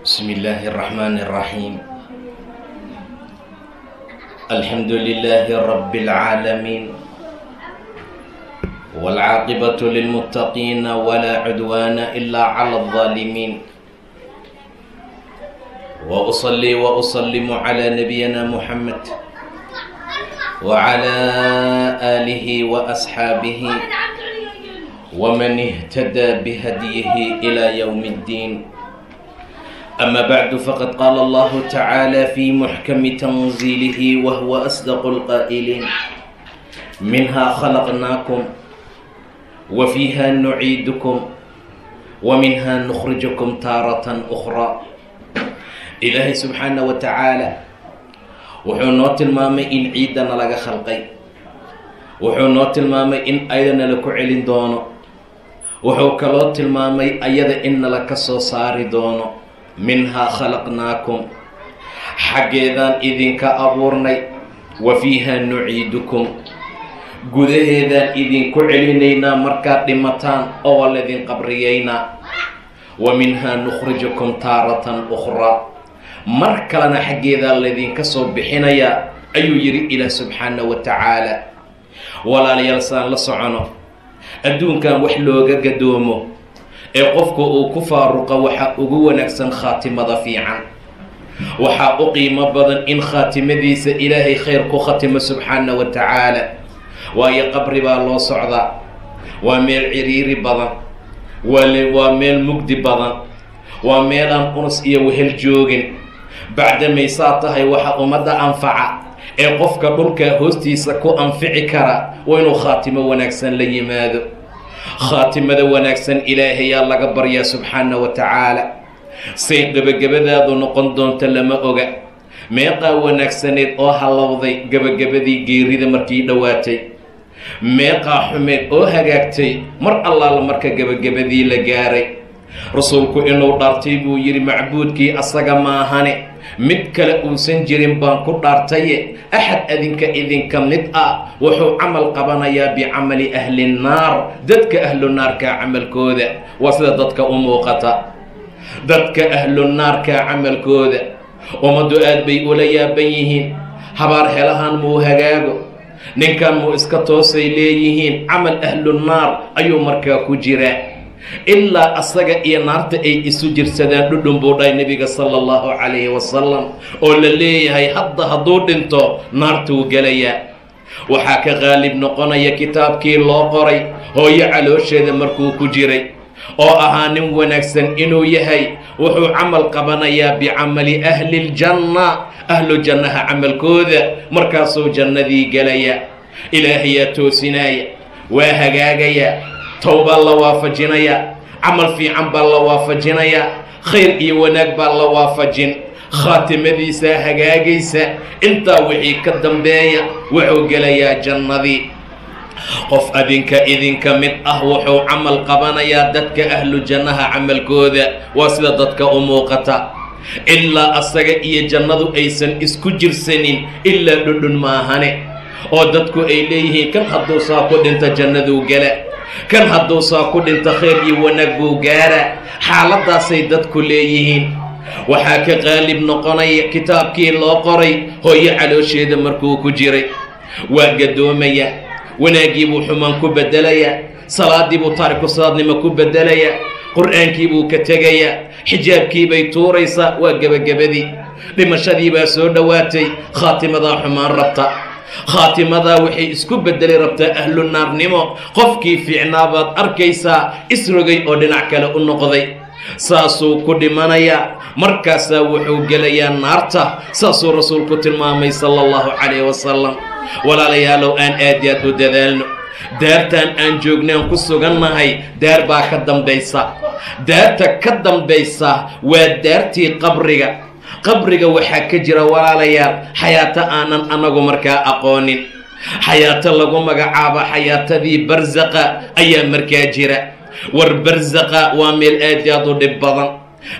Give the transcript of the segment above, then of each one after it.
بسم الله الرحمن الرحيم. الحمد لله رب العالمين، والعاقبة للمتقين ولا عدوان إلا على الظالمين، وأصلي وأسلم على نبينا محمد وعلى آله وأصحابه ومن اهتدى بهديه إلى يوم الدين. أما بعد، فقد قال الله تعالى في محكم تنزيله وهو أصدق القائلين: منها خلقناكم وفيها نعيدكم ومنها نخرجكم تارة أخرى. إلهي سبحانه وتعالى wuxuu noo tilmaamay in ciidana laga khalqay, wuxuu noo tilmaamay in ayadana la ku celin doono, wuxuu kaloo tilmaamay ayada inna la ka soo saari doono. minhaa khalaqnaakum, xaggeedaan idinka abuurnay, wa fiihaa nuciidukum, gudaheedaan idinku celinaynaa markaad dhimataan oo waa laydin qabriyaynaa. wa minhaa nukhrijukum taaratan ukhraa, mar kalena xaggeedaa laydinka soo bixinayaa ayuu yidhi ilaah subxaana wa tacaala. walaalayaal, saan la socono, adduunkan wax looga gadoomo ee qofku uu ku faaruqa waxaa ugu wanaagsan khaatimada fiican. waxaa u qiimo badan in khaatimadiisa ilaahay khayr ku khatimo subxaana wa tacaala, waayo qabri baa loo socdaa, waa meel ciriiri badan, waa meel mugdi badan, waa meel aan unus iyo wehel joogin. bacdamaysaa tahay waxa ummadda anfaca ee qofka dhulka hoostiisa ku anfici kara waa inuu khaatimo wanaagsan la yimaado. khaatimada wanaagsan ilaahayaa laga baryaa subxaana wa tacaala. say gebagabadaadu noqon doonto lama oga. meeqaa wanaagsaneed oo hallowday gebagabadii geerida markii dhowaatay, meeqaa xumeed oo hagaagtay mar allaala marka gebagabadii la gaaray. rasuulku inuu dhaartay buu yidhi macbuudkii asaga maahane mid kale uusan jirin baan ku dhaartaye axad idinka mid ah wuxuu camal qabanayaa bicamali ahli nnaar, dadka ahlu naarkaa camalkooda. waa sida dadka u muuqata, dadka ahlu naarkaa camalkooda ummaddu aad bay ula yaaban yihiin. habaar helahan muu hagaago, ninkan muu iska toosay leeyihiin. camal ahlu naar ayuu markaa ku jiraa, ilaa asaga iyo naarta ay isu jirsadaan dhudhun buu dhahay nebiga sala allahu calayhi wasalam, oo la leeyahay hadda hadduu dhinto naartuu gelayaa. waxaa ka qaalib noqonaya kitaabkii loo qoray hooyo caloosheeda markuu ku jiray oo ahaa nin wanaagsan inuu yahay. wuxuu camal qabanayaa bicamali ahli ljanna, ahlu jannaha camalkooda, markaasuu jannadii gelaya. ilaahayaa toosinaya, waa hagaagayaa, towbaa la waafajinayaa, camal fiican baa la waafajinayaa, khayr iyo wanaag baa la waafajin, khaatimadiisaa hagaagaysa. intaa wixii ka dambeeya wuxuu gelayaa jannadii. qof idinka mid ah wuxuu camal qabanayaa dadka ahlu jannaha camalkooda. waa sida dadka u muuqata, ilaa asaga iyo jannadu aysan isku jirsanin ilaa dhudhun maahane, oo dadku ay leeyihiin kan hadduu saa ku dhinta jannaduu gala, kan hadduu saa ku dhinta khayr iyo wanaag buu gaara. xaaladaasay dadku leeyihiin. waxaa ka qaalib noqonaya kitaabkii loo qoray hooyo caloosheeda markuu ku jiray. waa gadoomaya, wanaaggii buu xumaan ku beddelayaa, salaadii buu taariku salaadnimo ku beddelayaa, qur-aankii buu ka tegayaa, xijaabkii bay tuuraysaa. waa gebagabadii, dhimashadii baa soo dhowaatay. khaatimadaa xumaan rabta, khaatimadaa waxay isku beddeli rabtaa ahlu naarnimo. qofkii fiicnaa baad arkaysaa isrogay oo dhinac kale u noqday. saasuu ku dhimanayaa, markaasaa wuxuu gelayaa naarta. saasuu rasuulku tilmaamay sala allahu calayhi wasalam. walaalayaalow, aan aad iyo aad u dadaalno. daartaan aan joognaan ku sugannahay daar baa ka dambaysa. daarta ka dambaysa waa daartii qabriga. qabriga waxaa ka jira walaalayaal xayaato aanan anagu markaa aqoonin. xayaato lagu magacaabo xayaatadii barsaqa ayaa markaa jira. war barsaqa waa meel aad iyo aad u dhib badan.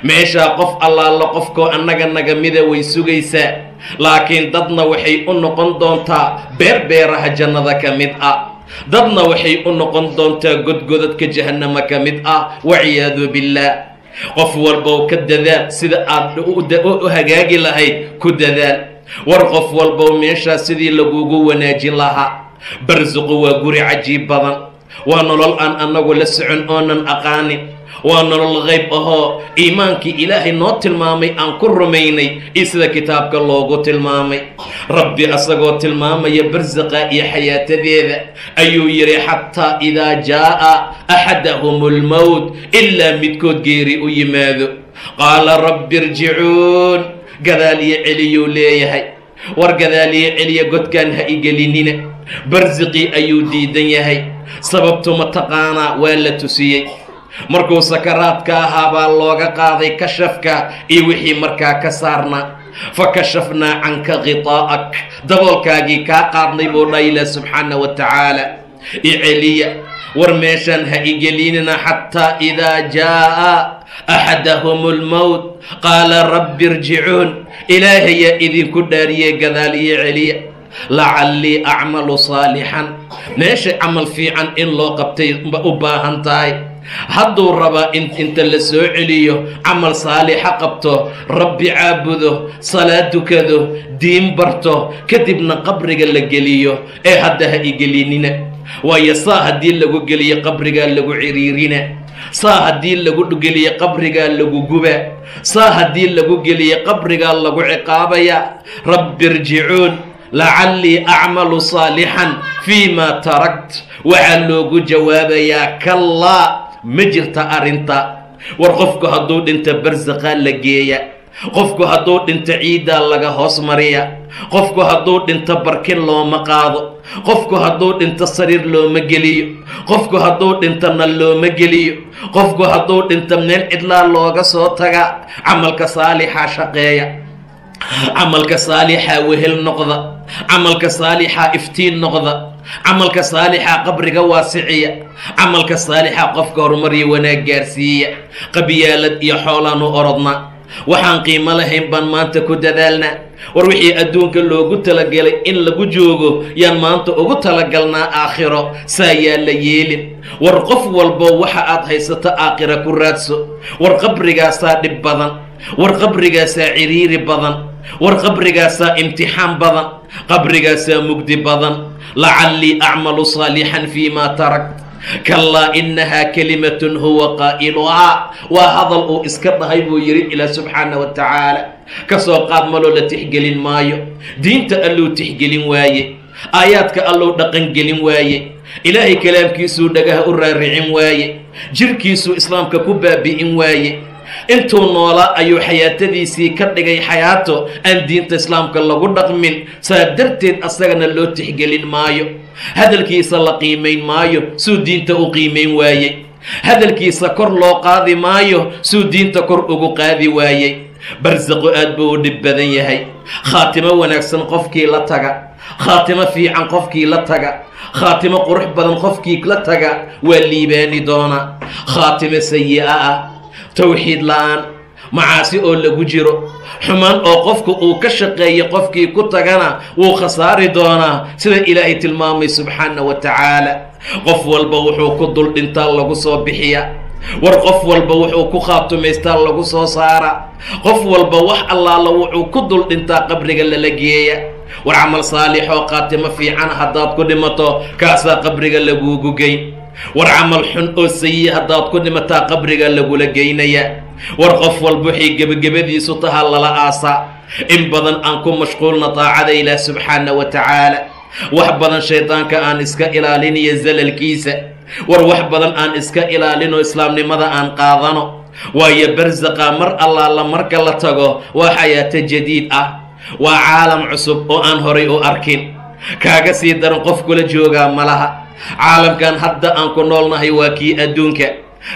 meeshaa qof allaala qofkoo annaga naga mida way sugaysaa, laakiin dadna waxay u noqon doontaa beeraha jannada ka mid ah, dadna waxay u noqon doontaa godgodadka jahannama ka mid ah. waciyaadu billaah. qof walbow ka dadaal sida aad u hagaagi lahayd ku dadaal war qof walbow meeshaa sidii lagugu wanaajin lahaa barsuqu waa guri cajiib badan waa nolol aan annagu la socon oonan aqaanin waa nolol qayb ahoo iimaankii ilaahay noo tilmaamay aan ku rumaynay iyo sida kitaabka loogu tilmaamay rabbi asagoo tilmaamaya barsaqa iyo xayaatadeeda ayuu yidhi xataa idaa jaa'a axadahum almowt ilaa midkood geeri u yimaado qaala rabbi irjicuun gadaaliyo celiyuu leeyahay war gadaaliyo celiya godkaan ha igelinina barsiqii ayuu diidan yahay sababtu mataqaanaa waa la tusiyey markuu sakaraadka ahaa baa looga qaaday kashafka iyo wixii markaa ka saarnaa fakashafnaa canka khitaa'ak daboolkaagii kaa qaadnay buu dha ilaah subxaana wa tacaala iceliya war meeshaan ha igelinina xataa idaa jaa'a axadahum almowt qaala rabbi irjicuun ilaahayaa idinku dhaariyey gadaal iyo celiya lacallii acmalu saalixan meesha camal fiican in loo qabtay u baahan tahay hadduu rabaa inta la soo celiyo camal saalixa qabto rabbi caabudo salaad dukado diin barto kadibna qabriga la geliyo ee hadda ha igelinina waayo saa haddii lagu geliyo qabrigaa lagu ciriirina saa haddii lagu geliyo qabrigaa lagu guba saa haddii lagu geliyo qabrigaa lagu ciqaabaya rabbi irjicuun lacallii acmalu saalixan fii ma tarakt waxaa loogu jawaabayaa kallaa ma jirta arrinta war qofku hadduu dhinto barsaqaa la geeya qofku hadduu dhinto ciiddaa laga hoos mariya qofku hadduu dhinto barkin looma qaado qofku hadduu dhinto sariir looma geliyo qofku hadduu dhinto nal looma geliyo qofku hadduu dhinto meel cidlaa looga soo taga camalka saalixaa shaqeeya camalka saalixaa wehel noqda camalka saalixaa iftiin noqda camalka saalixaa qabriga waasiciya camalka saalixaa qofka horumar iyo wanaag gaarsiiya qabyaalad iyo xoolaanu orodna waxaan qiimo lahayn baan maanta ku dadaalnaa war wixii adduunka loogu talagelay in lagu joogo yaan maanta ugu talagalnaa aakhiro saa yaa la yeelin war qof walbo waxa aad haysato aakhira ku raadso war qabrigaasaa dhib badan war qabrigaasaa ciriiri badan war qabrigaasaa imtixaan badan qabrigaasaa mugdi badan lacallii acmalu saalixan fii ma tarakt kallaa inahaa kalimatun huwa qaa'iluhaa waa hadal uu iska dhahay buu yidhi ilaah subxaana wa tacaala ka soo qaad maloo la tixgelin maayo diinta alluu tixgelin waaye aayaadka alluu dhaqangelin waaye ilaahay kalaamkiisuu dhagaha u raaricin waaye jirhkiisuu islaamka ku baabi'in waaye intuu noolaa ayuu xayaatadiisii ka dhigay xayaato aan diinta islaamka lagu dhaqmin saa darteed asagana loo tixgelin maayo hadalkiisa la qiimayn maayo suu diinta u qiimayn waayey hadalkiisa kor loo qaadi maayo suu diinta kor ugu qaadi waayey barsaqu aad buu u dhib badan yahay khaatimo wanaagsan qofkii la taga khaatimo fiican qofkii la taga khaatimo qurux badan qofkii la taga waa liibaani doonaa khaatimo sayi'a ah tawxiid la'aan macaasi oo lagu jiro xumaan oo qofku uu ka shaqeeyo qofkii ku tagana wuu khasaari doonaa sida ilaahay tilmaamay subxaana wa tacaala qof walba wuxuu ku dul dhintaa lagu soo bixiya war qof walba wuxuu ku khaatumaystaa lagu soo saara qof walba wax allaala wuxuu ku dul dhintaa qabriga lala geeya war camal saalix oo khaatimo fiican haddaad ku dhimato kaasaa qabriga laguugu geyn war camal xun oo sayi haddaad ku dhimataa qabriga lagula geynaya war qof walba waxay gebagabadiisu tahaa lala aasaa in badan aan ku mashquulna daacada ilaah subxaana wa tacaala wax badan shaydaanka aan iska ilaaliniyo zalalkiisa war wax badan aan iska ilaalino islaamnimada aan qaadano waayo barsaqa mar allaala marka la tago waa xayaato jadiid ah waa caalam cusub oo aan horay u arkin kaaga sii daran qof kula joogaa malaha caalamkan hadda aan ku noolnahay waa kii adduunka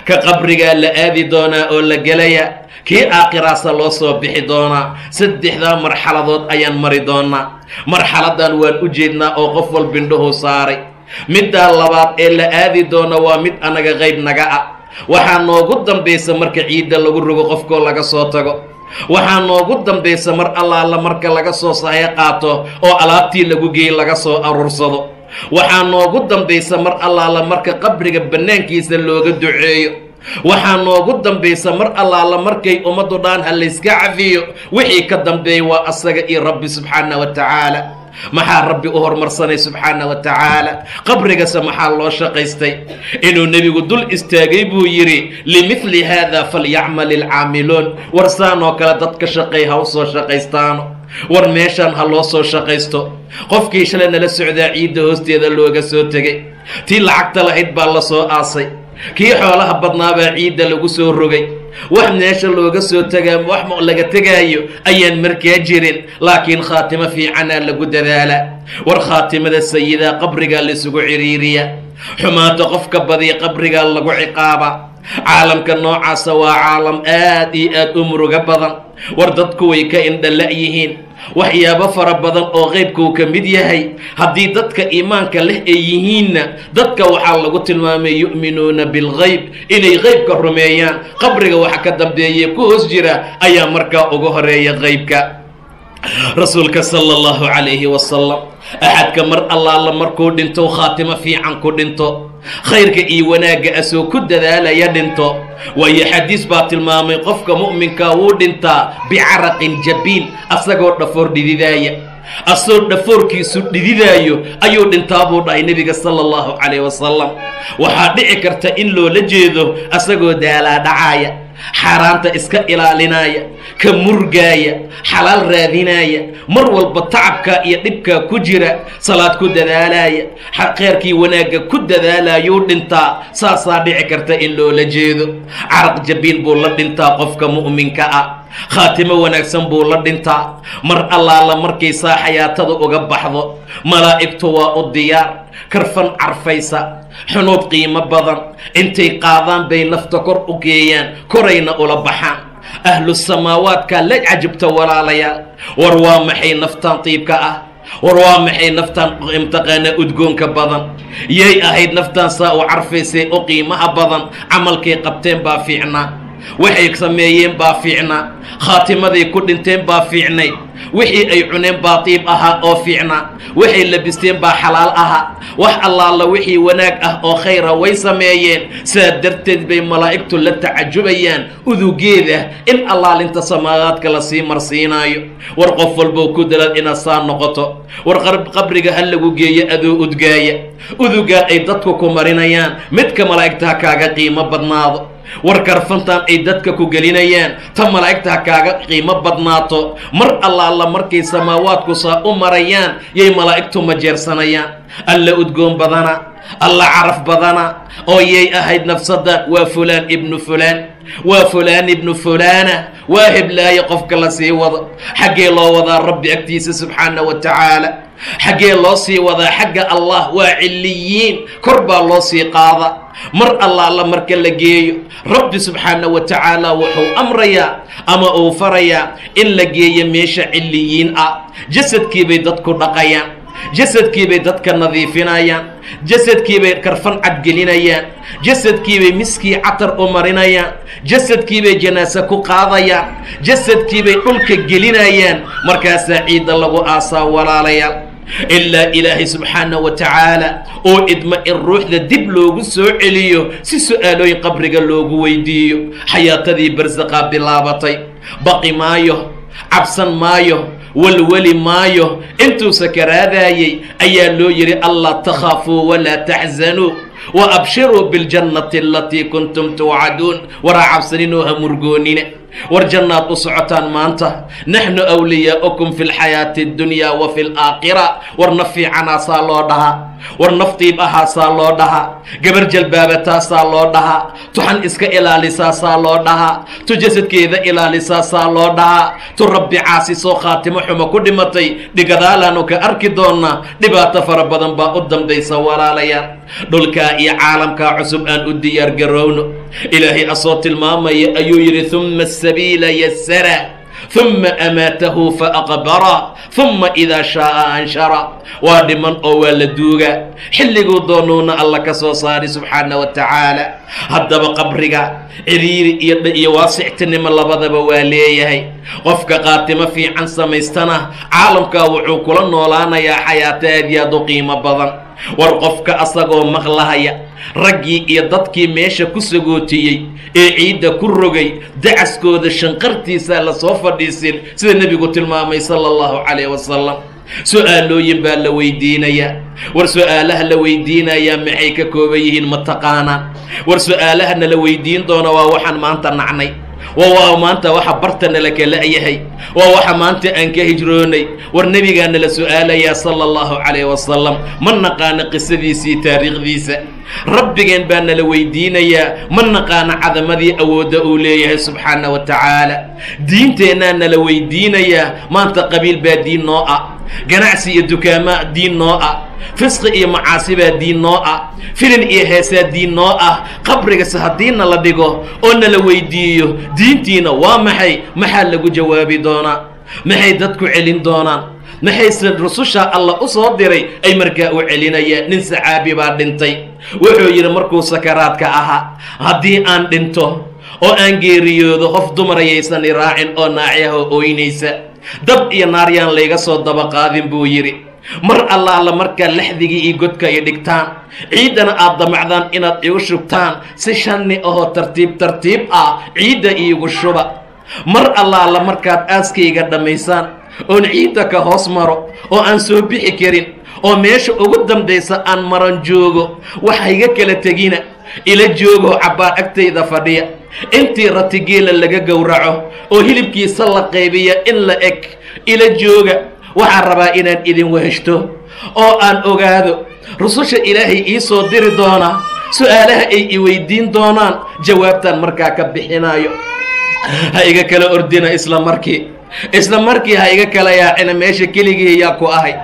ka qabrigaa la aadi doonaa oo la gelaya kii aakhiraasa loo soo bixi doonaa saddexdaa marxaladood ayaan mari doonaa marxaladan waan u jeednaa oo qof walba indhuhu saaray middaa labaad ee la aadi doona waa mid anaga qayb naga ah waxaa noogu dambaysa marka ciidda lagu rogo qofkoo laga soo tago waxaa noogu dambaysa mar allaala marka laga soo sahay qaato oo alaabtii lagu geeyey laga soo aruursado waxaa noogu dambaysa mar allaala marka qabriga bannaankiisa looga duceeyo waxaa noogu dambaysa mar allaala markay ummaddu dhaan ha layska cafiyo wixii ka dambeeya waa asaga iyo rabbi subxaana wa tacaala maxaa rabbi u hormarsanay subxaana wa tacaala qabrigase maxaa loo shaqaystay inuu nebigu dul istaagay buu yidhi limithli haada falyacmal ilcaamiluun war saan oo kale dadka shaqay ha u soo shaqaystaano war meeshaan ha loo soo shaqaysto qofkii shalay nala socdaa ciidda hoosteeda looga soo tegay tii lacagta lahayd baa la soo aasay kii xoolaha badnaabaa ciidda lagu soo rogay wax meesha looga soo tagaa wax laga tegaayo ayaan markaa jirin laakiin khaatimo fiicanaa lagu dadaalaa war khaatimada sayidaa qabrigaa laysugu ciriiriya xumaanta qofka badiya qabrigaa lagu ciqaaba caalamka noocaasa waa caalam aad iyo aad u muruga badan war dadku way ka indhala yihiin waxyaabo fara badan oo qaybkuu ka mid yahay haddii dadka iimaanka leh ay yihiinna dadka waxaa lagu tilmaamay yu'minuuna bilgayb inay qaybka rumeeyaan qabriga waxa ka dambeeye ku hoos jira ayaa markaa ugu horeeya qaybka rasuulka sala allahu calayhi wasalam axadka mar allaala markuu dhinto khaatimo fiican ku dhinto khayrka iyo wanaagga asoo ku dadaalaya dhinto waayo xadiis baa tilmaamay qofka mu'minkaa wuu dhintaa bicaraqin jabiin asagoo dhafoor dhididaaya asoo dhafoorkiisu dhididaayo ayuu dhintaa buu dhahay nebiga sala allahu calayh wasalam waxaa dhici karta in loola jeedo asagoo daalaa dhacaaya xaaraanta iska ilaalinaya ka murgaaya xalaal raadinaya mar walba tacabkaa iyo dhibkaa ku jira salaad ku dadaalaya kheyrkii wanaagga ku dadaalayuu dhintaa saasaa dhici karta in loola jeedo caraq jabiin buu la dhintaa qofka mu'minka ah khaatimo wanaagsan buu la dhintaa mar allaala markaysaa xayaatada uga baxdo malaa'igtu waa u diyaar karfan carfaysa xunuub qiimo badan intay qaadaan bay nafta kor u geeyaan korayna ula baxaan ahlu samaawaadkaa la cajabta walaalayaal war waa maxay naftaan tiibka ah war waa maxay naftaan imtiqaana udgoonka badan yay ahayd naftaan saa u carfaysay u qiimaha badan camalkay qabteen baa fiicnaa waxay sameeyeen baa fiicnaa khaatimaday ku dhinteen baa fiicnayd wixii ay cuneen baa tiib ahaa oo fiicnaa waxay labisteen baa xalaal ahaa wax allaala wixii wanaag ah oo khayra way sameeyeen saa darteed bay malaa'igtu la tacajubayaan udugeeda in allaalinta samaawaadka la sii marsiinaayo war qof walbow ku dalal inaad saa noqoto war qabriga ha lagu geeyo adoo udgaaya udugaan ay dadku ku marinayaan midka malaa'igta ha kaaga qiimo badnaado war karfantan ay dadka ku gelinayaan ta malaa'igta ha kaaga qiimo badnaato mar allaala markay samaawaadku saa u marayaan yay malaa'igtu majeersanayaan alla udgoon badana alla caraf badana oo yay ahayd nafsadan waa fulaan ibnu fulaan waa fulaan ibnu fulaana waa heblaaye qofka la sii wado xaggee loo wadaa rabbi agtiisa subxaana wa tacaala xaggee loo sii wadaa xagga allah waa ciliyiin kor baa loo sii qaada mar allaala marka la geeyo rabbi subxaana wa tacaala wuxuu amrayaa ama uu farayaa in la geeyo meesha ciliyiin ah jasadkiibay dadku dhaqayaan jasadkiibay dadka nadiifinayaan jasadkiibay karfan cadgelinayaan jasadkiibay miskii catar u marinayaan jasadkiibay janaase ku qaadayaan jasadkiibay dhulka gelinayaan markaasaa ciidda lagu aasaa walaalayaal ilaa ilaahay subxaana wa tacaala oo idma in ruuxda dib loogu soo celiyo si su-aalooyin qabriga loogu weydiiyo xayaatadii barsaqaa bilaabatay baqi maayo cabsan maayo walwali maayo intuu sakaraadaayey ayaa loo yidhi allaa takhaafuu walaa taxzanuu wa abshiruu biاljannati alatii kuntum tuucaduun waraa cabsaninoo ha murgoonine war jannaad u socotaan maanta naxnu awliyaa'ukum fi lxayaati اddunyaa wa fi alaakhira war naf fiicanaasaa loo dhahaa war naftiib ahaasaa loo dhahaa gabar jalbaabataasaa loo dhahaa tuxan iska ilaalisaasaa loo dhahaa tu jasadkeeda ilaalisaasaa loo dhahaa tu rabbi caasisoo khaatimo xumo ku dhimatay dhigadaalaanu ka arki doonnaa dhibaato fara badan baa u dambaysa walaalayaal dhulkaa iyo caalamkaa cusub aan u diyaar garowno ilaahay asoo tilmaamaya ayuu yidhi uma asabiila yasara ثم أماته فأقبره ثم إذا شاء أنشره وادمان أو والدوغا حلقوا دونونا الله كسو صاري سبحانه وتعالى هذا بقبرك عرير يواسعتني من لبضب واليه قفك قاتمة في عن سميستنا عالمك وعوكولا نولانا يا حياة يا قيمة بضن war qofka asagoo maqlahaya raggii iyo dadkii meesha ku sagootiyey ee ciidda ku rogay dacaskooda shanqartiisa la soo fadhiisin sida nebigu tilmaamay sala allahu calayh wasalam su-aalooyin baa la weydiinayaa war su-aalaha la weydiinayaa maxay ka kooban yihiin ma taqaanaan war su-aalahana la weydiin doona waa waxaan maanta nacnay waa maanta waxa bartana la kala yahay waa waxa maanta aan ka hijroonay war nebigaana la su-aalayaa sala allahu calayh wasalam ma naqaana qisadiisii taariikhdiisa rabbigeen baa nala weydiinayaa ma naqaana cadamadii awoodda uu leeyahay subxaana wa tacaala diinteennaa nala weydiinayaa maanta qabiil baa diin noo ah ganacsi iyo dukaamaa diin noo ah fisqi iyo macaasi baa diin noo ah filin iyo heesaa diin noo ah qabrigase haddiina la dhigo oo nala weydiiyo diintiina waa maxaa lagu jawaabi doonaa maxay dadku celin doonaan maxayse rususha alla u soo diray ay markaa u celinayaan nin saxaabi baa dhintay wuxuu yidhi markuu sakaraadka ahaa haddii aan dhinto oo aan geeriyoodo qof dumarayaysan i raacin oo naacyaha ooynaysa dab iyo naaryaan layga soo daba qaadin buu yidhi mar allaala markaa laxdigii iyo godka ay dhigtaan ciiddana aad damacdaan inaad igu shubtaan si shanni ahoo tartiib ah ciidda iigu shuba mar allaala markaad aaskayga dhammaysaan oon ciidda ka hoos maro oo aan soo bixi karin oo meesha ugu dambaysa aan maran joogo waxayga kala tegina ila joogoo cabbaar agtayda fadhiya intii ratigeela laga gowraco oo hilibkiisa la qaybiya in la eg ila jooga waxaan rabaa inaan idin weheshto oo aan ogaado rususha ilaahay ii soo diri doonaa su-aalaha ay i weydiin doonaan jawaabtaan markaa ka bixinaayo ha iga kala ordina isla markii ha iga kala yaacina meesha keligii yaa ku ahay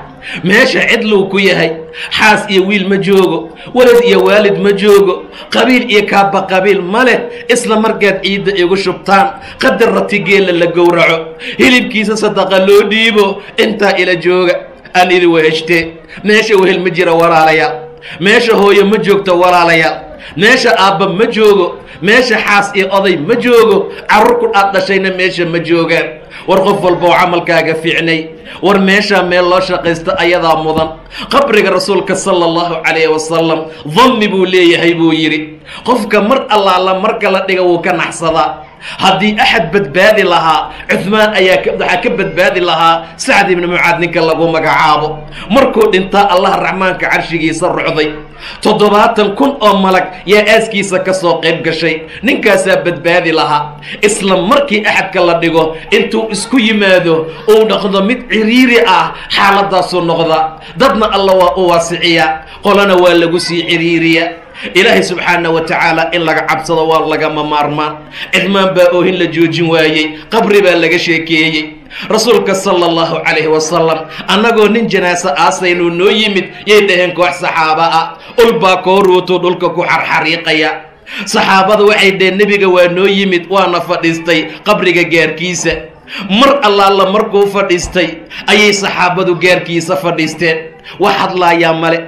meesha cidluu ku yahay xaas iyo wiil ma joogo walad iyo waalid ma joogo qabiil iyo kaaba qabiil ma leh isla markaad ciidda igu shubtaan qadar ratigeela la gowraco hilibkiisa sadaqa loo dhiibo intaa ila jooga aan idin weheshtee meesha wehel ma jira walaalayaal meesha hooyo ma joogto walaalayaal meesha aabba ma joogo meesha xaas iyo oday ma joogo carruur ku dhaad dhashayna meesha ma joogaan war qof walba oo camalkaaga fiicnay war meeshaa meel loo shaqaysta ayadaa mudan qabriga rasuulka sala allahu calayhi wasalam danni buu leeyahay buu yidhi qofka mar allaala marka la dhiga wuu ka naxsadaa haddii axad badbaadi lahaa cuhmaan waxaa ka badbaadi lahaa sacd ibni mucaad ninka lagu magacaabo markuu dhintaa allah raxmaanka carshigiisa rucday 70,000 oo malag yaa aaskiisa ka soo qayb gashay ninkaasaa badbaadi lahaa isla markii axadka la dhigo intuu isku yimaado uu dhaqdo mid ciriiri ah xaaladaasuu noqda dadna alla waa u waasiciyaa qolana waa lagu sii ciriiriya ilaahay subxaana wa tacaala in laga cabsado waa lagama maarmaan cidmaan baa oohin la joojin waayey qabri baa laga sheekeeyey rasuulka sala allahu calayhi wasalam annagoo nin janaaso aasaynuu noo yimid yay dhaheen koox saxaaba ah ulbaa koo ruutuu dhulka ku xarxariiqaya saxaabada waxay dhaheen nebiga waa noo yimid waana fadhiistay qabriga gaarkiisa mar allaala markuu fadhiistay ayay saxaabadu gaarkiisa fadhiisteen wax hadlaayaa male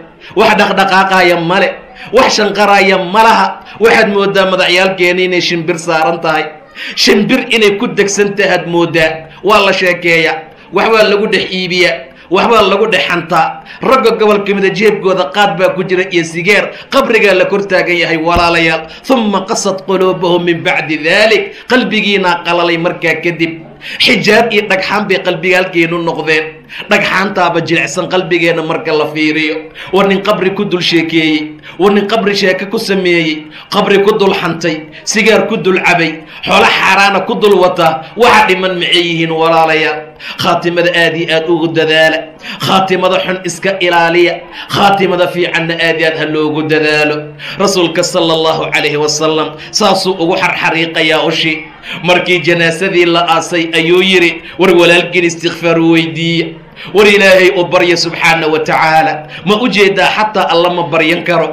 wax dhaqdhaqaaqaaya male wax shanqaraaya malaha waxaad mooddaa madaxyaalkeena inay shimbir saaran tahay shimbir inay ku degsan tahaad mooddaa waa la sheekeeya waxbaa lagu dhex iibiya waxbaa lagu dhex xantaa ragga gobolka mida jeebkooda qaad baa ku jira iyo sigeer qabrigaa la kor taagan yahay walaalayaal uma qasad quluubahum min bacdi dalik qalbigiinaa qalalay markaa kadib xijaab iyo dhagxaan bay qalbigaalkeenu noqdeen dhagxaantaaba jilicsan qalbigeenna marka la fiiriyo war nin qabri ku dul sheekeeyey war nin qabri sheeke ku sameeyey qabri ku dul xantay sigaar ku dul cabay xoolo xaaraana ku dul wata waxa dhiman maxay yihiin walaalayaal khaatimada aad iyo aad ugu dadaala khaatimada xun iska ilaaliya khaatimada fiicanna aad iyo aad ha loogu dadaalo rasuulka sala allahu calayhi wasalam saasuu ugu xarxariiqayaa ushi markii janaasadii la aasay ayuu yidhi war walaalkiin istikfaaru weydiiya war ilaahay u barya subxaana wa tacaala ma u jeedaa xataa alla ma baryan karo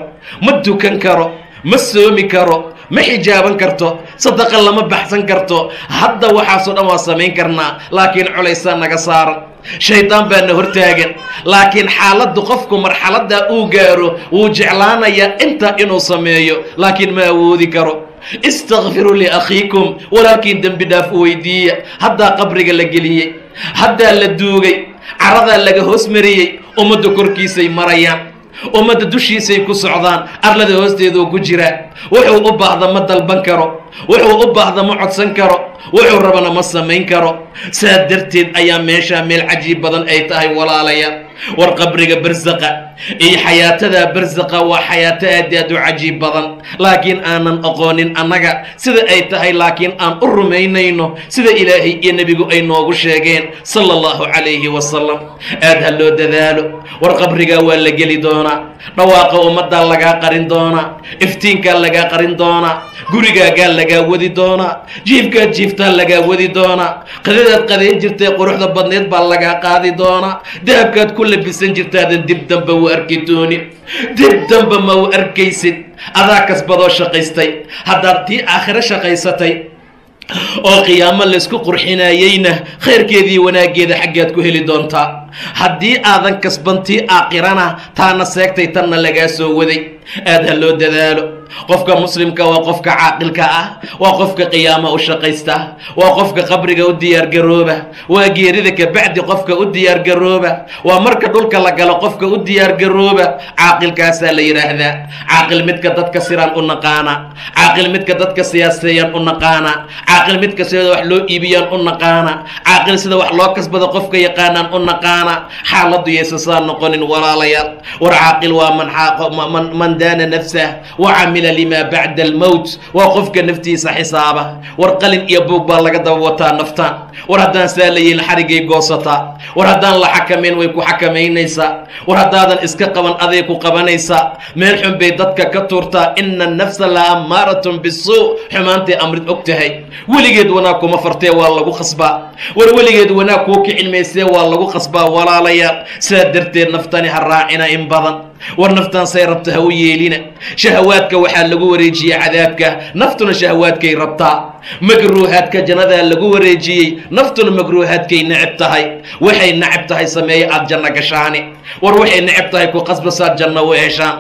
ma dukan karo ma soomi karo ma xijaaban karto sadaqa lama baxsan karto hadda waxaasoo dhan waa samayn karnaa laakiin culaysaa naga saaran shaydaan baana hortaagan laakiin xaaladdu qofku marxaladdaa uu gaaro wuu jeclaanayaa intaa inuu sameeyo laakiin ma awoodi karo istakfiruu liakhiikum walaalkiin dembi dhaaf u weydiiya haddaa qabriga la geliyey haddaa la duugay caradaa laga hoos mariyey ummadda korkiisay marayaan ummadda dushiisay ku socdaan arlada hoosteeduu ku jira wuxuu u baahda ma dalban karo wuxuu u baahda ma codsan karo wuxuu rabana ma samayn karo saa darteed ayaa meeshaa meel cajiib badan ay tahay walaalayaal war qabriga barsaqa iyo xayaatada barsaqa waa xayaato aad aad u cajiib badan laakiin aanan aqoonin annaga sida ay tahay laakiin aan u rumaynayno sida ilaahay iyo nebigu ay noogu sheegeen sala allahu calayhi wasalam aad ha loo dadaalo war qabrigaa waa la geli doonaa dhawaaqa ummaddaa lagaa qarin doonaa iftiinkaa lagaa qarin doonaa gurigaagaa lagaa wadi doonaa jiifkaad jiiftaa lagaa wadi doonaa qadadaad qadayn jirtay quruxda badneed baa lagaa qaadi doonaa dahabkaad ku labisan jirtaadan dib dambe u arki doonin dib dambe ma u arkaysid adaa kasbadoo shaqaystay haddaad tii aakhiro shaqaysatay oo qiyaamo laysku qurxinayeyna khayrkeedii wanaaggeeda xaggaad ku heli doontaa haddii aadan kasbantii aakhirana taana seegtay tanna lagaa soo waday aad ha loo dadaalo qofka muslimka waa qofka caaqilka ah waa qofka qiyaamo u shaqaysta waa qofka qabriga u diyaargarooba waa geerida kabacdi qofka u diyaargarooba waa marka dhulka la galo qofka u diyaargarooba caaqilkaasaa la yidhaahdaa caaqil midka dadka siraan u naqaana caaqil midka dadka siyaaseeyaan u naqaana caaqil midka sida wax loo iibiyaan u naqaana caaqil sida wax loo kasbado qofka yaqaanaan u naqaana xaaladdu yaysa saa noqonin walaalayaal war caaqil waa man daana nafsah wacamila lima bacda almowt waa qofka naftiisa xisaaba war qalin iyo buug baa laga daba wataa naftaan war haddaan saa la yeelin xarigay goosataa war haddaan la xakamayn way ku xakamaynaysaa war haddaadan iska qaban aday ku qabanaysaa meel xun bay dadka ka tuurtaa ina annafsa la ammaaratun bisuu xumaantay amrid og tahay weligeed wanaag kuma fartee waa lagu khasbaa war weligeed wanaag kuu kicilmaysee waa lagu khasbaa walaalayaal saa darteed naftani ha raacina in badan war naftaan say rabta ha u yeelina shahawaadka waxaa lagu wareejiyey cadaabka naftuna shahawaadkay rabtaa makruuhaadka jannadaa lagu wareejiyey naftuna makruuhaadkay necab tahay waxay necab tahay sameeye aad janno gashaani war waxay necab tahay ku qasbasaad janno u heshaan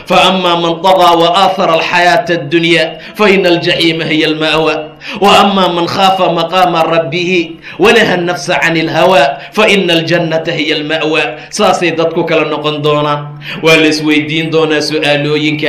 فأما من طغى وآثر الحياة الدنيا فإن الجحيم هي المأوى وأما من خاف مقام ربه ونهى النفس عن الهوى فإن الجنة هي المأوى ساسي دادكو كلا نقن دونا والسويدين دونا سؤالوينك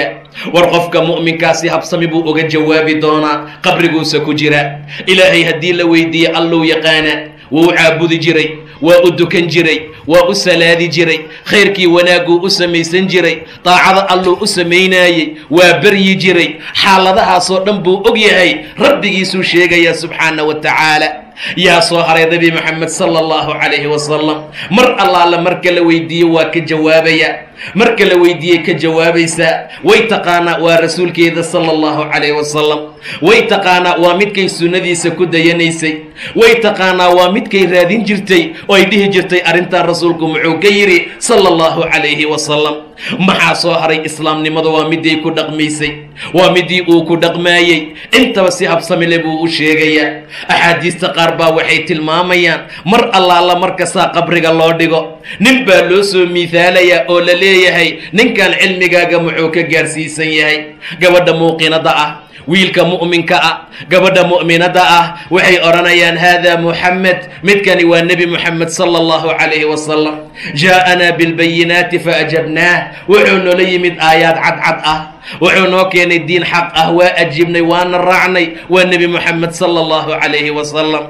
ورقفك مؤمن كاسي هبسمي بو اوغا جوابي دونا قبرقو سكو جرا إلهي هدي لويدي اللو يقانا وعابد جري وأدكن جري وأسلادي جري خيركي وناقو أسميسن جري طاعة الله أسميناي وبري جري حالدها صدن بو أغيهي ربي يسو شيغا يا سبحانه وتعالى يا صهر يا نبي محمد صلى الله عليه وسلم مر الله لمرك لويدي وكجوابيا marka la weydiiyey ka jawaabaysa way taqaana waa rasuulkeeda sallallahu alayhi wasallam way taqaana waa midkay sunnadiisa ku dayanaysay way taqaana waa midkay raadin jirtay oo ay dhihi jirtay arinta rasuulku muxuu ka yiri sallallahu alayhi wasallam maxaa soo haray islaamnimada waa midii ku dhaqmaysay waa midii uu ku dhaqmaayay intaba si habsami leh buu u sheegaya axaadiista qaar baa waxay tilmaamayaan mar alla marka saa qabriga loo dhigo nin baa loo soo miithaalaya oo la leeyahay ninkan cilmigaaga muxuu ka gaarsiisan yahay gabadha muuqinada ah wiilka mu'minka ah gabadha mu'minada ah waxay oranayaan hada muhammad midkani waa nabi muhammad sallallahu alayhi wasallam jaa'ana bil bayinati fa ajabnah wuxuu noo yimid aayad cad ah wuxuu noo keenay diin xaq ah waa ajibnay waana raacnay waa nabi muhammad sallallahu alayhi wasallam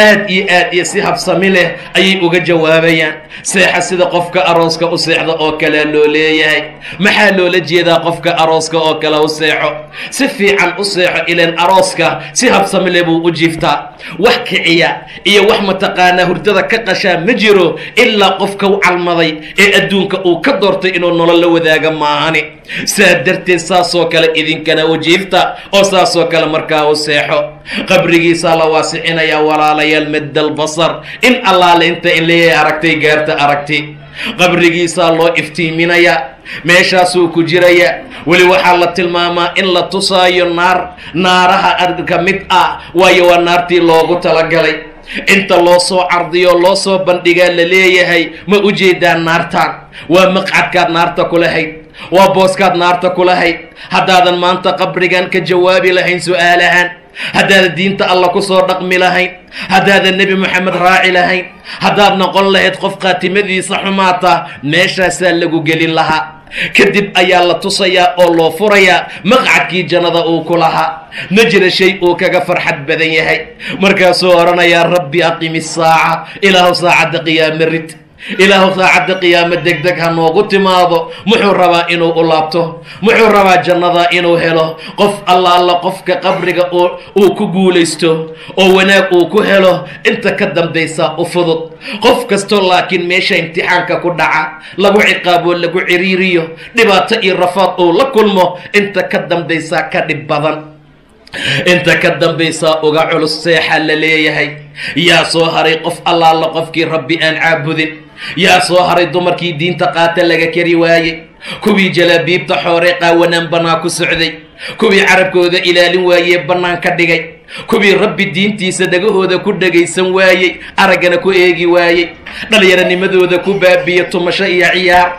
aad iyo si habsami leh ayay uga jawaabayaan seexa sida qofka arooska u seexda oo kale loo leeyahay maxaa loola jeedaa qofka arooska oo kale u seexo si fiican u seexo ilaan arooska si habsami leh buu u jiiftaa wax kiciya iyo wax mataqaanaa hurdada ka qashaa ma jiro ilaa qofka u calmaday ee adduunka uu ka doortay inuu nolol la wadaaga maahani saa darteed saasoo kale idinkana u jiifta oo saasoo kale markaa u seexo qabrigiisaa la waasicinayaa walaalayaal maddal basar in allaale inta in leeyahay aragtay gaarta aragti qabrigiisaa loo iftiiminayaa meeshaasuu ku jiraya weli waxaa la tilmaamaa in la tusaayo naaraha ka mid ah waayo waa naartii loogu talagalay inta loo soo cardiyo loo soo bandhigaa la leeyahay ma u jeedaan naartaan waa maqcadkaad naarta ku lahayd waa booskaad naarta ku lahayd haddaadan maanta qabrigan ka jawaabi lahayn su'aalahan haddaad diinta alla ku soo dhaqmi lahayn, haddaadan nebi moxamed raaci lahayn, haddaad noqon lahayd qof khaatimadiisa xumaata, meeshaasaa lagu gelin lahaa. kadib ayaa la tusayaa oo loo furayaa maqcadkii jannada uu ku lahaa. ma jira shay uu kaga farxad badan yahay. markaasuu odhanayaa rabbi aqimi saaca, ilaahu saacadda qiyaama rid, ilaahu saacadda qiyaamo degdeg ha noogu timaado. muxuu rabaa inuu u laabto, muxuu rabaa jannada inuu helo. qof alla qofka qabriga uu ku guulaysto oo wanaag uu ku helo, inta ka dambaysa u fudud. qof kastoo laakiin meesha imtixaanka ku dhaca, lagu ciqaabo, lagu ciriiriyo, dhibaato iyo rafaad uu la kulmo, inta ka dambaysa ka dhib badan, inta ka dambaysa uga culus. seexa la leeyahay. yaa soo haray qof alla qofkii rabbi aan caabudin, yaa soo haray dumarkii diinta qaata laga kari waayey, kuwii jalaabiibta xooree qaawanaan bannaan ku socday, kuwii carabkooda ilaalin waayee bannaan ka dhigay, kuwii rabbi diintiisa dhagahooda ku dhagaysan waayey, araggana ku eegi waayey, dhallinyaranimadooda ku baabiye tumasho iyo ciyaar,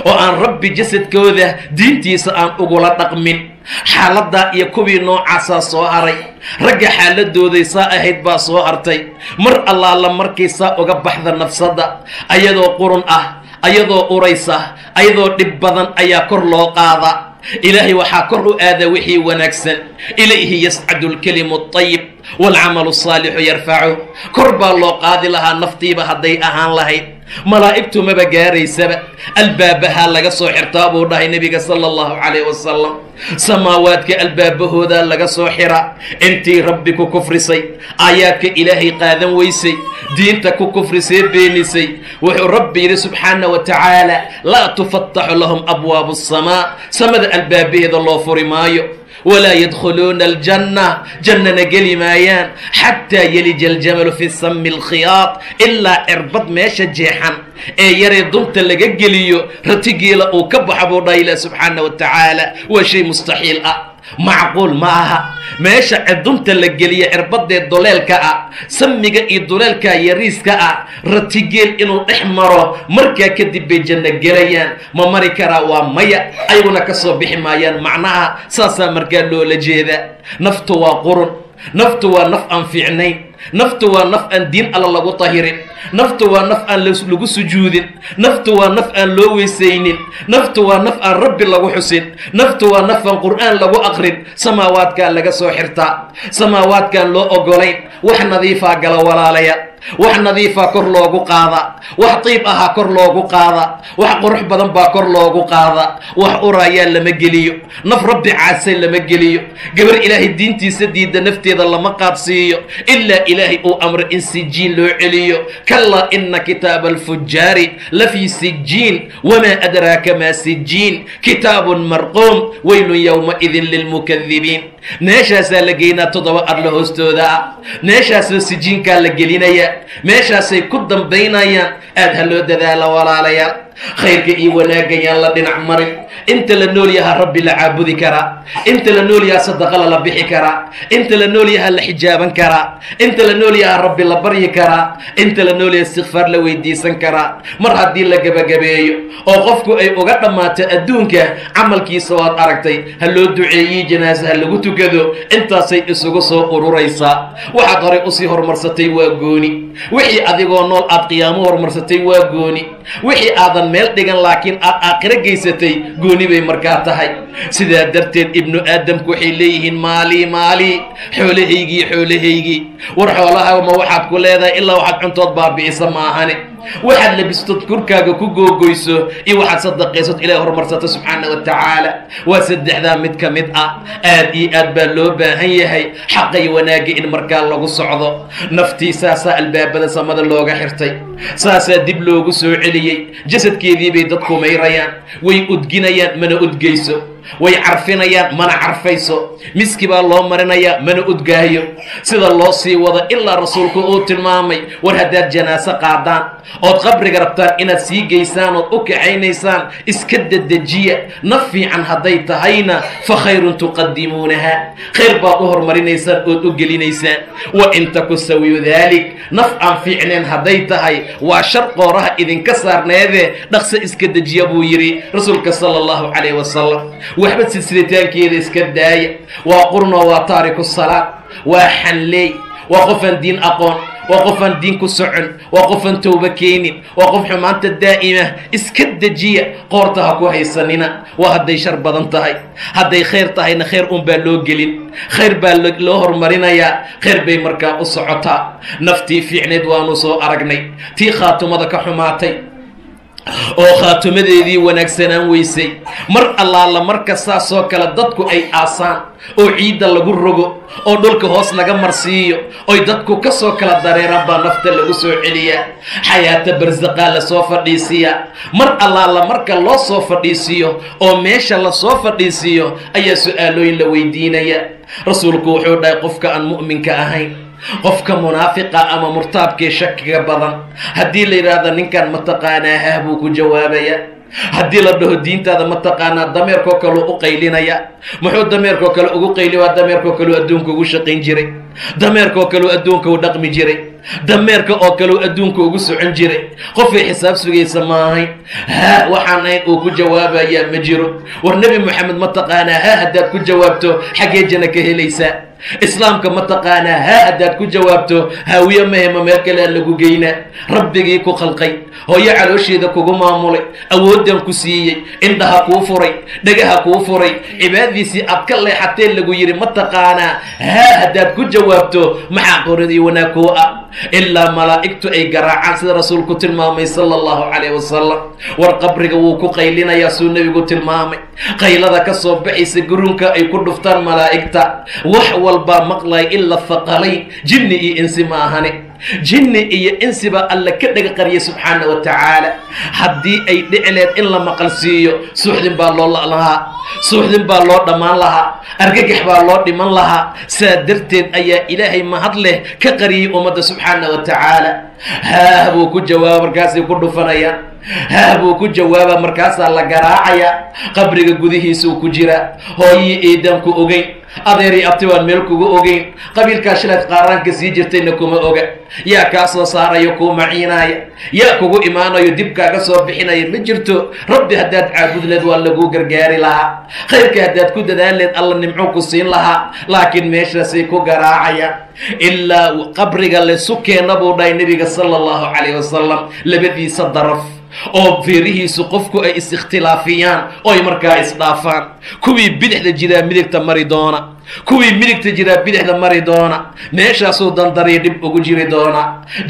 oo aan rabbi jasadkooda diintiisa aan ugula dhaqmin. xaaladdaa iyo kuwii noocaasaa soo haray. ragga xaaladooday saa ahayd baa soo hartay. mar allaala markaysaa uga baxda nafsadda, ayadoo qurun ah, ayadoo uraysa, ayadoo dhib badan ayaa kor loo qaadaa. ilaahay waxaa kor u aadaa wixii wanaagsan. ilayhi yascadu lkalimu اطayib waalcamalu الsaalixu yarfacu. kor baa loo qaadi lahaa naftiiba hadday ahaan lahayd. malaa'igtu maba gaaraysaba, albaabahaa laga soo xirtaa buu dhahay nebiga sala allahu calayh wasalam. samaawaadka albaabahoodaa laga soo xiraa. intii rabbi ku kufrisay, aayaadka ilaahay qaadan weysay, diinta ku kufrisee beenisay, wuxuu rabbi yidhi subxaana wa tacaala laa tufataxu lahum abwaabu asamaa, samada albaabaheeda loo furi maayo. walaa yadkhuluuna aljanna, jannana geli maayaan xataa yelija aljamalu fi sami alkhiyaad, ilaa cirbad meesha jeexan ee yaree dunta laga geliyo ratigeela uu ka baxa buu dhaha ilah subxaana wa tacaala. waa shay mustaxiil ah, macquul ma aha. meesha cidunta la geliya cirbadee duleelka ah, samiga iyo duleelka yariiska ah, ratigeel inuu dhex maro, markaa kadib bay janno gelayaan. ma mari karaa? waa maya. ayaguna ka soo bixi maayaan. macnaha saasaa markaa loola jeedaa. naftu waa qurun, naftu waa naf aan fiicnayn, naftu waa naf aan diin alla lagu tahirin, naftu waa naf aan lagu sujuudin, naftu waa naf aan loo weysaynin, naftu waa naf aan rabbi lagu xusin, naftu waa naf aan qur'aan lagu aqrin. samaawaadkaa laga soo xirtaa, samaawaadkaan loo ogolayn. wax nadiifaa gala walaalaya, wax nadiifaa kor loogu qaadaa, wax tiib ahaa kor loogu qaadaa, wax qurux badan baa kor loogu qaadaa. wax uraayaa lama geliyo, naf rabbi caasay lama geliyo, gabar ilaahay diintiisa diidda nafteeda lama qaadsiiyo, ilaa ilaahay uu amro in sijiin loo celiyo. kalaa ina kitaaba alfujaari lafii sijiin, wamaa adraaka maa sijiin, kitaabun marquum, weylun yowmaidin lilmukadibiin. meeshaasaa la geynaa 7 arlo hoostooda ah. meeshaasoo sijiinkaa la gelinaya, meeshaasay ku dambaynayaan. aad ha loo dadaalo walaalayaal. khayrka iyo wanaagga yaan la dhinac marin. inta la nool yahaa rabbi la caabudi karaa, inta la nool yahaa sadaqa lala bixi karaa, inta la nool yahaa la xijaaban karaa, inta la nool yahaa rabbi la baryi karaa, inta la nool yahaa istikfaar la weydiisan karaa. mar haddii la gebagabeeyo oo qofku ay uga dhammaato adduunka, camalkiisa waad aragtay. ha loo duceeyey, janaasa ha lagu tukado, intaasay isugu soo ururaysaa. waxaad horay usii horumarsatay waa gooni, wixii adigoo nool aad qiyaamo horumarsatay waa gooni, wixii aadan meel dhigan laakiin aad aakhiro geysatay gooni bay markaa tahay. sidaa darteed ibnu aadamku waxay leeyihiin maalii maalii, xoolahaygii. war xoolaha ma waxaad ku leedahay ilaa waxaad cuntood baabi'isa maahane. waxaad labistood korkaaga ku googoyso iyo waxaad sadaqaysood ilaahay horumarsato subxaana wa tacaala. waa saddexdaa mid ka mid ah. aad iyo aad baa loo baahan yahay xaqa iyo wanaagga in markaa lagu socdo. naftii saasaa albaabada samada looga xirtay, saasaa dib loogu soo celiyey. jasadkeedii bay dadku mayrayaan, way udginayaan, mana udgayso. way carfinayaan, mana carfayso. miski baa loo marinayaa, mana udgaayo. sida loo sii wado ilaa rasuulku uu tilmaamay, war haddaad janaaso qaadaan ood qabriga rabtaan inaad sii geysaan ood u kacaynaysaan, iska dedejiya. naf fiican hadday tahayna fa khayrun tuqadimuunaha, khayr baad u hormarinaysaan ood u gelinaysaan. wa in taku sawiyu daalik, naf aan fiicnayn hadday tahay waa shar qooraha idinka saarneede dhaqso iska dejiya buu yidhi rasuulka sala allahu calayh wasalam. waxba silsilitaankeeda iska daaya waa qurno waa taariku salaad waa xanleey waa qofaan diin aqoon waa qofaan diin ku socon waa qofaan towba keenin waa qof xumaanta daa'ima iska dejiya qoorta ha ku haysanina waa hadday shar badan tahay hadday khayr tahayna khayr unbaa loo gelin khayr baa loo horumarinayaa khayr bay markaa u socotaa naftii fiicneed waanu soo aragnay tii khaatumada ka xumaatay oo khaatumadeedii wanaagsanaan weysay mar allaala marka saasoo kale dadku ay aasaan oo ciidda lagu rogo oo dhulka hoos laga marsiiyo oy dadku ka soo kala dareeraan baa nafta lagu soo celiyaa xayaata barsaqaa lasoo fadhiisiiyaa mar allaala marka loo soo fadhiisiiyo oo meesha lasoo fadhiisiiyo ayaa su-aalooyin la weydiinaya rasuulku wuxuu dhahay qofka aan mu'minka ahayn qofka munaafiqa ama murtaabkee shakiga badan haddii la yidhaahdo ninkan mataqaanaa haah buu ku jawaabayaa haddii la dhaho diintaada mataqaanaa dameerkoo kaleu u qaylinaya muxuu dameerkoo kale ugu qayli waa dameerkoo kaleu adduunka ugu shaqayn jiray dameerkoo kaleu adduunka u dhaqmi jiray dameerka oo kaleu adduunka ugu socon jiray qofay xisaab sugaysa ma ahayn haa waxaan ahayn uu ku jawaabayaa ma jiro war nebi moxamed mataqaanaa haa haddaad ku jawaabto xaggee jana ka helaysaa islaamka mataqaanaa haa haddaad ku jawaabto haawiye mahema meel kale lagu geynaa rabbigii ku khalqay hooyo caloosheeda kugu maamulay awooddan ku siiyey indhaha kuu furay dhagaha kuu furay cibaadadiisii aad ka leexatee lagu yidhi mataqaanaa haa haddaad ku jawaabto maxaa qoradii wanaag kuu ah ilaa malaa'igtu ay garaacaan sida rasuulku tilmaamay sala allahu calayh wasalam war qabriga wuu ku qaylinayaa suu nebigu tilmaamay qaylada ka soo baxaysa gurunka ay ku dhuftaan malaa'igta wax walbaa maqlay ila thaqalayn jinni iyo insi ma ahane jinni iyo insiba alla ka dhaga qariyay subxaana wa tacaala haddii ay dhicileed in la maqalsiiyo suuxdin baa loo lahaa suuxdin baa loo dhammaan lahaa argagax baa loo dhiman lahaa saa darteed ayaa ilaahay mahad leh ka qariyay ummadda subxaana wa tacaala haah buu ku jawaaba markaasay ku dhufanayaan haah buu ku jawaaba markaasaa la garaacayaa qabriga gudihiisuu ku jiraa hooyii eedaan ku ogeyn adeerii abti waan meel kugu ogeyn qabiilkaa shilaad qaaraanka sii jirtayna kuma oga yaa kaa soo saarayo kuu maciinaaya yaa kugu imaanayo dib kaaga soo bixinaya ma jirto rabbi haddaad caabudleed waa laguu gargaari lahaa khayrka haddaad ku dadaaleed alla nimco ku siin lahaa laakiin meeshaasay ku garaacayaan ilaa qabriga lesu keena buu dhahay nebiga sala allahu calayh wasalam labadiisa daraf oo feerihiisu qofku ay is-ikhtilaafiyaan oo ay markaa isdhaafaan kuwii bidixda jiraa midigta mari doona kuwii midigta jiraa bidixda mari doona meeshaasuu dandariya dhib ugu jiri doona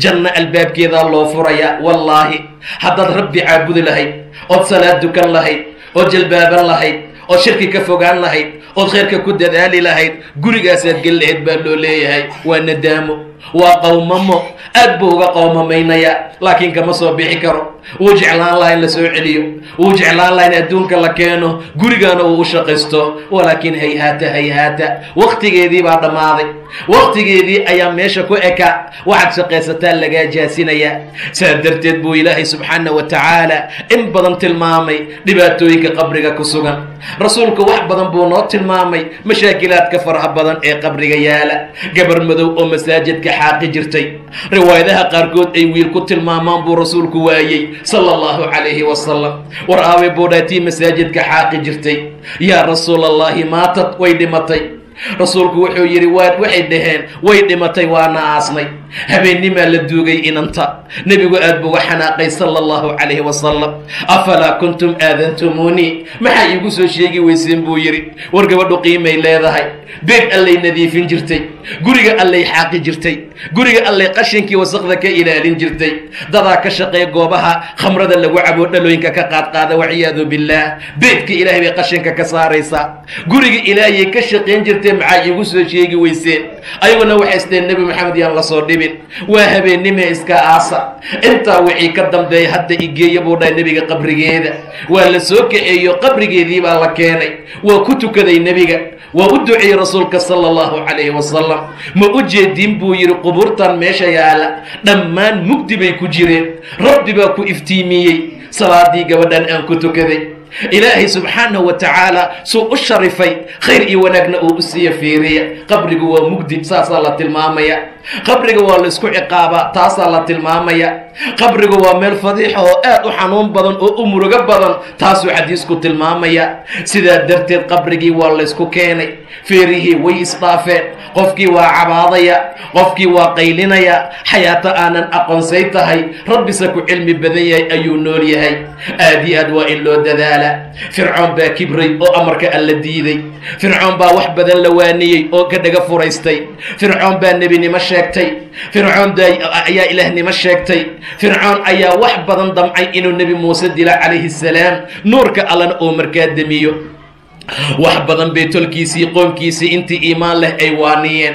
janno albaabkeedaa loo furayaa wallaahi haddaad rabbi caabudi lahayd ood salaad dukan lahayd ood jalbaaban lahayd ood shirki ka fogaan lahayd ood khayrka ku dadaali lahayd gurigaasaad geli lahayd baa loo leeyahay waa nadaamo waa qawmamo aad buu uga qawmamaynayaa laakiin kama soo bixi karo wuu jeclaan laha in la soo celiyo wuu jeclaan laha in adduunka la keeno gurigaana uu u shaqaysto walaakiin hayhaata waktigeedii baa dhammaaday waktigeedii ayaa meesha ku eka waxaad shaqaysataa lagaa jaasinayaa saa darteed buu ilaahay subxaana wa tacaala in badan tilmaamay dhibaatooyinka qabriga ku sugan rasuulku wax badan buu noo tilmaamay mashaakilaadka faraha badan ee qabriga yaala gabar madow oo masaajidka xaaqi jirtay riwaayadaha qaarkood ay wiil ku tilmaamaan buu rasuulku waayey sala allahu calayhi wasalam war aaway buu dhaatii masaajidka xaaqi jirtay yaa rasuul allahi maatad way dhimatay rasuulku wuxuu yidhi waxay dhaheen way dhimatay waana aasnay habeennimaa la duugay inanta nebigu aad buu uga xanaaqay sala allahu calayhi wasalam afalaa kuntum aadantumuunii maxaa iigu soo sheegi weyseen buu yidhi war gabadhu qiimay leedahay beed allay nadiifin jirtay guriga allay xaaqi jirtay guriga allay qashinkii wasaqda ka ilaalin jirtay dadaa ka shaqeeya goobaha khamrada lagu cabo dhalooyinka ka qaadqaada waciyaadu billaah beedka ilaahay bay qashinka ka saaraysaa guriga ilaahayay ka shaqayn jirtay maxaa iigu soo sheegi weyseen ayaguna waxay isteen nebi maxamed yaan la soo dhibin waa habeennime iska aasa intaa wixii ka dambeeya hadda igeeya buu dhahay nebiga qabrigeeda waa la soo kaxeeyo qabrigeedii baa la keenay waa ku tukaday nebiga waa u duceeyey rasuulka sala allahu calayhi wasalam ma u jeedin buu yidhi qubuurtan meesha yaala dhammaan mugdi bay ku jireen rabbi baa ku iftiimiyey salaadii gabadhan aan ku tukaday ilaahay subxaanahu wa tacaala suu u sharifay khayr iyo wanaagna uu u siiya fiiriya. qabrigu waa mugdi, saasaa la tilmaamaya. qabriga waa laysku ciqaabaa, taasaa la tilmaamaya. qabrigu waa meel fadiixa oo aad u xanuun badan oo u murugo badan, taasuu xadiisku tilmaamaya. sidaa darteed qabrigii waa laysku keenay, feerihii way isdhaafeen, qofkii waa cabaadaya, qofkii waa qaylinaya, xayaato aanan aqoonsay tahay, rabbise ku cilmi badan yahay ayuu nool yahay. aad iyo aad waa in loo dadaala. fircoon baa kibray oo amarka alla diiday. fircoon baa wax badan la waaniyey oo ka dhaga furaystay. fircoon baa nebinimo sheegtay. fircoon ayaa ilaahnimo sheegtay. fircoon ayaa wax badan damcay inuu nebi muuse dila calayhi salaam, nuurka allana oo markaa demiyo. wax badan bay tolkiisii qoomkiisii intii iimaan leh ay waaniyeen.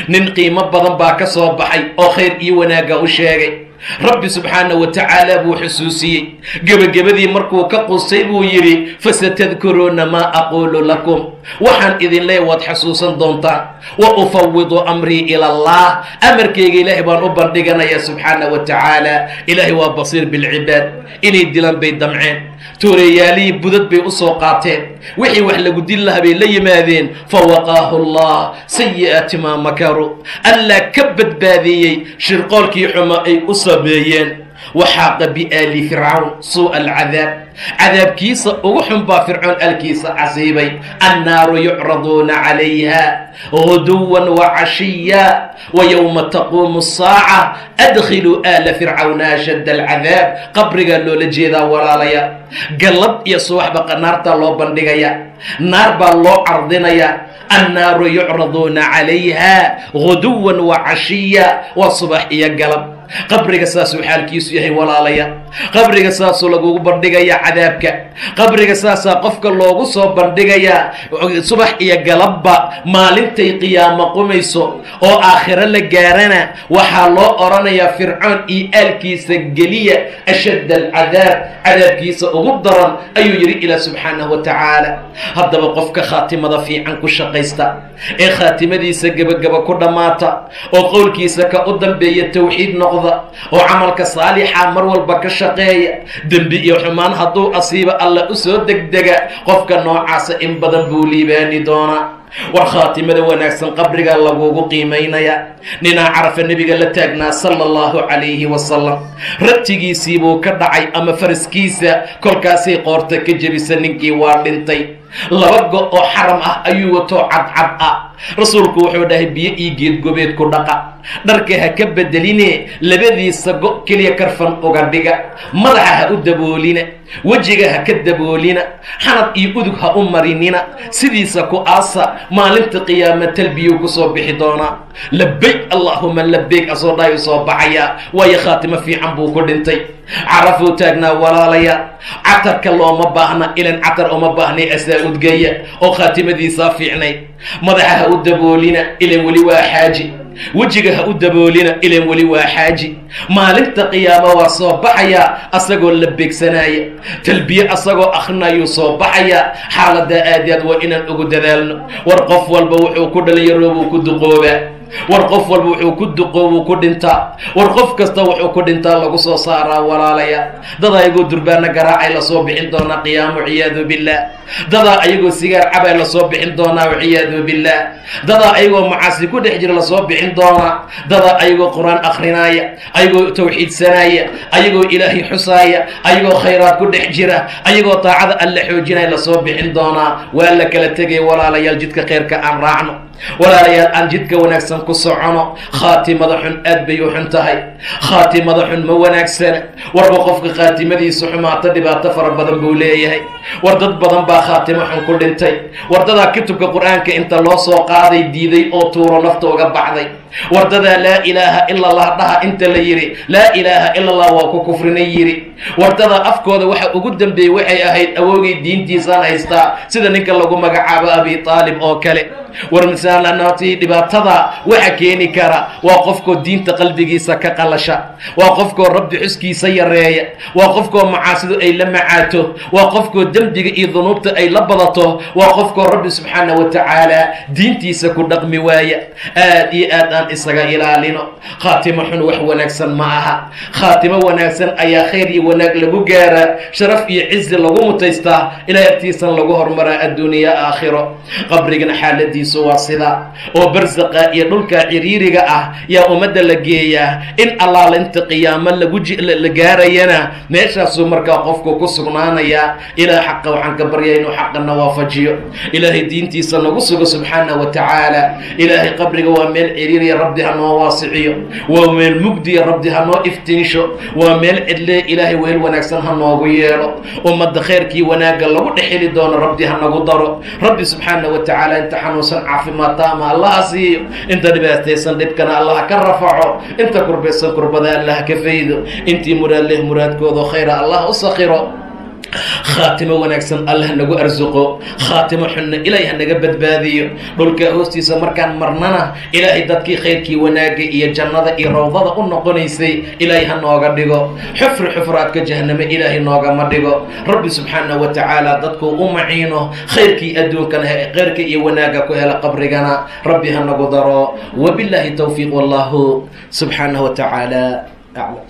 nin qiimo badan baa ka soo baxay oo khayr iyo wanaagga u sheegay. rabbi subxaanahu wa tacaala buu xusuusiyey. gebagabadii markuu ka qustay buu yidhi fasatadkuruuna maa aquulu lakum, waxaan idin leeyahay waad xasuusan doontaan. wa ufawidu amrii ila allah, amarkayga ilaahay baan u bandhiganaya subxaanahu wa tacaala. ilaahay waa basiir bilcibaad. inay dilan bay damceen, tooreeyaalihii budad bay u soo qaateen, wixii wax lagu dil laha bay la yimaadeen. fawaqaahu allah sayi'aati maa makaru, allaa ka badbaadiyey shirqoolkii xumo ay u sameeyeen. waxaaqa biaali fircawn suu'a alcadaab, cadaabkiisa ugu xun baa fircoon alkiisa casiibay. annaaru yucraduuna calayha guduwan wacashiya wayowma taquumu asaaca adkhiluu aala fircawna ashadda alcadaab. qabrigaa loola jeedaa walaalaya. gallad iyo subaxba naartaa loo bandhigaya, naar baa loo cardinaya. annaaru yucraduuna calayha guduwan wacashiya, waa subax iyo galab. qabriga saasuu xaalkiisu yahay walaalaya. qabriga saasuu lagugu bandhigayaa cadaabka. qabriga saasaa qofka loogu soo bandhigayaa subax iyo galabba. maalintay qiyaamo qumayso oo aakhiro la gaarana waxaa loo oranayaa fircoon iyo aalkiisa geliya ashadda alcadaab, cadaabkiisa ugu daran ayuu yidhi ilaah subxaanahu wa tacaala. haddaba qofka khaatimada fiican ku shaqaysta ee khaatimadiisa gebagaba ku dhammaata oo qowlkiisa ka u dambeeya tawxiid noqda oo camalka saalixa mar walba ka shaqeeya, dembi iyo xumaan hadduu asiiba alla u soo degdega, qofka noocaasa in badan buu liibaani doonaa. war khaatimada wanaagsan qabrigaa lagugu qiimaynaya. ninaa carafa nebiga la taagnaa sala allahu calayhi wasalam, ratigiisiibuu ka dhacay ama faraskiisa, kolkaasay qoorta ka jebisa. ninkii waa dhintay. laba go oo xaram ah ayuu wato cadcad ah. rasuulku wuxuu dhahay biyo ii geed gobeed ku dhaqa, dharka ha ka bedeline, labadiisa go keliya karfan uga dhiga, madaxa ha u daboolina, wejiga ha ka daboolina, xanad iyo udug ha u marinina, sidiisa ku aasa. maalinta qiyaama talbiyuu ku soo bixi doonaa. labayk allaahuma labayk asoo dhahay soo baxaya, waayo khaatimo fiican buu ku dhintay. carafuu taagnaa walaalaya. catarka looma baahna, ilan catar uma baahnay asaa udgaya oo khaatimadiisaa fiicnayd. madaxa ha u daboolina, ilan weli waa xaaji. wejiga ha u daboolina, ilan weli waa xaaji. maalinta qiyaamo waa soo baxaya asagoo la beegsanaya, talbiye asagoo akrinayuu soo baxaya. xaaladaa aad aad waa inaan ugu dadaalno. war qof walba wuxuu ku dhalinyaroobuu ku duqoobaa. war qof walba wuxuu ku duqoobuu ku dhintaa. war qof kasta wuxuu ku dhintaa lagu soo saaraa walaalaya. dadaa ayagoo durbaana garaacay lasoo bixin doonaa qiyaamo ciyaadu billah. dadaa ayagoo sigaar cabay lasoo bixin doonaa ciyaadu billah. dadaa ayagoo macaasi ku dhex jira lasoo bixin doonaa. dadaa ayagoo qur-aan akrinaaya, ayagoo tawxiidsanaya, ayagoo ilaahay xusaaya, ayagoo khayraad ku dhex jira, ayagoo taacada alla xoojinaya lasoo bixin doonaa. waa la kala tegay walaalayaal, jidka khayrka aan raacno. walaalayaal aan jidka wanaagsan ku socono. khaatimada xun aad bay u xun tahay. khaatimada xun ma wanaagsana. warba qofka khaatimadiisu xumaata dhibaato fara badan buu leeyahay. war dad badan baa khaatimo xun ku dhintay. wardadaa kutubka qur-aanka inta loo soo qaaday diiday oo tuuro nafta uga baxday. wardadaa laa ilaaha ila allah dhaha inta la yidhi laa ilaaha ila allah waa ku kufrinay yidhi. wardadaa afkooda waxa ugu dambeeyey waxay ahayd awoogay diintiisaan haystaa, sida ninka lagu magacaabo abi aalib oo kale. war misaananatii dhibaatada waxa keeni kara waa qofkoo diinta qalbigiisa ka qalasha, waa qofkoo rabbi xuskiisa yareeya, waa qofkoo macaasidu ay la macaato, waa qofkoo dembiga iyo dunuubta ay la badato, waa qofkoo rabbi subxaanahu wa tacaala diintiisa ku dhaqmi waaya. aad iyo aad aan aan isaga ilaalino. khaatimo xun wax wanaagsan ma aha. khaatimo wanaagsan ayaa khayr iyo wanaag lagu gaaraa, sharaf iyo cizi lagu mutaystaa, ilaahay agtiisan lagu hormaraa adduuniya aakhiro. qabrigana xaaladiisu waa sida oo barsaqa iyo dhulka ciriiriga ah yaa ummadda la geeyaa. in allaala inta qiyaamo la gaarayana meeshaasuu markaa qofku ku sugnaanayaa. ilaah xaqa waxaan ka baryaa inuu xaqana waafajiyo, ilaahay diintiisa nagu sugo subxaanahu wa tacaala. ilaahay qabriga waa meel ciriiriya, rabbi ha noo waasiciyo. waa meel mugdiya, rabbi ha noo iftiinsho. waa meel cidlee, ilaahay weel wanaagsan ha noogu yeelo. ummadda khayrkii wanaagga lagu dhexeli doono rabbi ha nagu daro. rabbi subxaanahu wa tacaala inta xanuunsan caafimaad taama allaha siiyo, inta dhibaataysan dhibkana allaha ka rafaco, inta kurbaysan kurbada allaha ka faydo, intii muraad leh muraadkooda khayra allah u sakhiro. khaatimo wanaagsan allah nagu arsuqo, khaatimo xunna ilaahay hanaga badbaadiyo. dhulka hoostiisa markaan marnana ilaahay dadkii khayrkii wanaagga iyo jannada iyo rawdada u noqonaysay ilaahay ha nooga dhigo. xufraadka jahaname ilaahay noogama dhigo. rabbi subxaanahu wa tacaala dadku u maciino, khayrkii adduunkana khayrka iyo wanaagga ku hela qabrigana rabbi ha nagu daro. wabillahi tawfiiq, wallahu subxaanahu wa tacaala aclam.